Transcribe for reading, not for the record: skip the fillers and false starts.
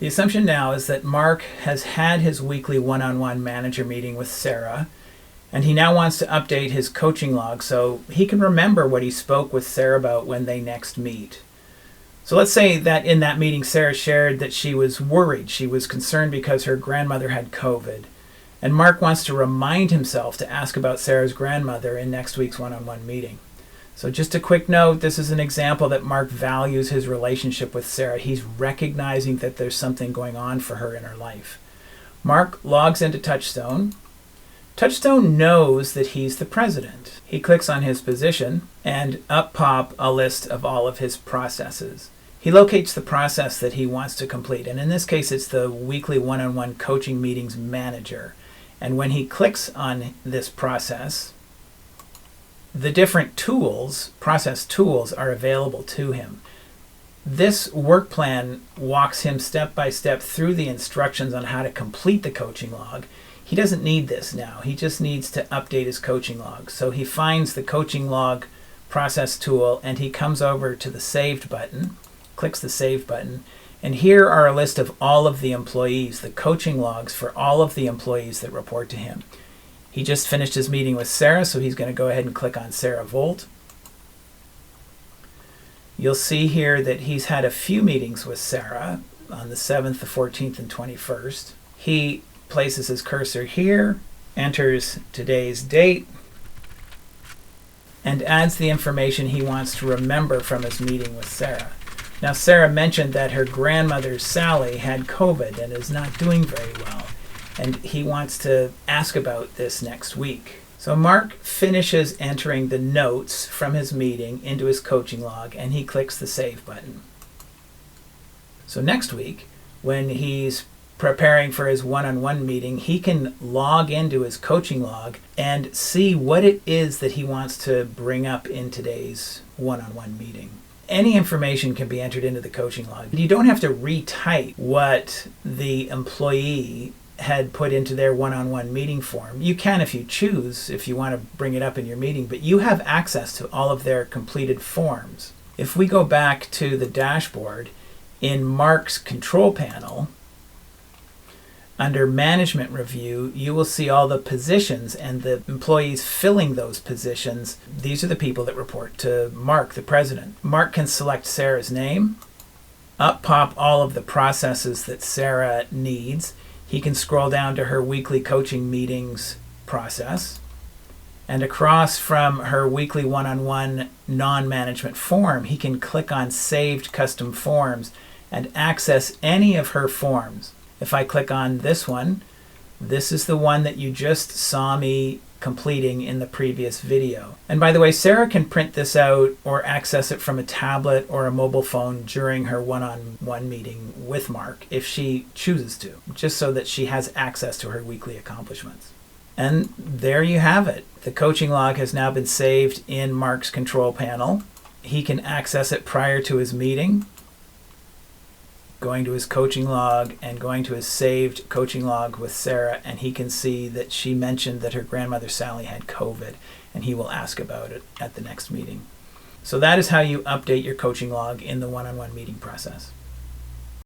The assumption now is that Mark has had his weekly one-on-one manager meeting with Sarah, and he now wants to update his coaching log so he can remember what he spoke with Sarah about when they next meet. So let's say that in that meeting, Sarah shared that she was worried. She was concerned because her grandmother had COVID. And Mark wants to remind himself to ask about Sarah's grandmother in next week's one-on-one meeting. So just a quick note, this is an example that Mark values his relationship with Sarah. He's recognizing that there's something going on for her in her life. Mark logs into TouchStone. TouchStone knows that he's the president. He clicks on his position, and up pop a list of all of his processes. He locates the process that he wants to complete, and in this case it's the weekly one-on-one coaching meetings manager. And when he clicks on this process, the different tools, process tools, are available to him. This work plan walks him step by step through the instructions on how to complete the coaching log. He doesn't need this now. He just needs to update his coaching log. So he finds the coaching log process tool and he comes over to the saved button, clicks the save button, and here are a list of all of the employees, the coaching logs for all of the employees that report to him. He just finished his meeting with Sarah, so he's going to go ahead and click on Sarah Volt. You'll see here that he's had a few meetings with Sarah on the 7th, the 14th, and 21st. He places his cursor here, enters today's date, and adds the information he wants to remember from his meeting with Sarah. Now, Sarah mentioned that her grandmother, Sally, had COVID and is not doing very well, and he wants to ask about this next week. So Mark finishes entering the notes from his meeting into his coaching log, and he clicks the save button. So next week, when he's preparing for his one-on-one meeting, he can log into his coaching log and see what it is that he wants to bring up in today's one-on-one meeting. Any information can be entered into the coaching log. You don't have to retype what the employee had put into their one-on-one meeting form. You can if you choose, if you want to bring it up in your meeting, but you have access to all of their completed forms. If we go back to the dashboard, in Mark's control panel, under Management Review, you will see all the positions and the employees filling those positions. These are the people that report to Mark, the president. Mark can select Sarah's name, up pop all of the processes that Sarah needs. He can scroll down to her weekly coaching meetings process, and across from her weekly one-on-one non-management form, he can click on Saved Custom Forms and access any of her forms. If I click on this one, this is the one that you just saw me completing in the previous video. And by the way, Sarah can print this out or access it from a tablet or a mobile phone during her one-on-one meeting with Mark if she chooses to, just so that she has access to her weekly accomplishments. And there you have it. The coaching log has now been saved in Mark's control panel. He can access it prior to his meeting, going to his coaching log and going to his saved coaching log with Sarah, and he can see that she mentioned that her grandmother Sally had COVID, and he will ask about it at the next meeting. So that is how you update your coaching log in the one-on-one meeting process.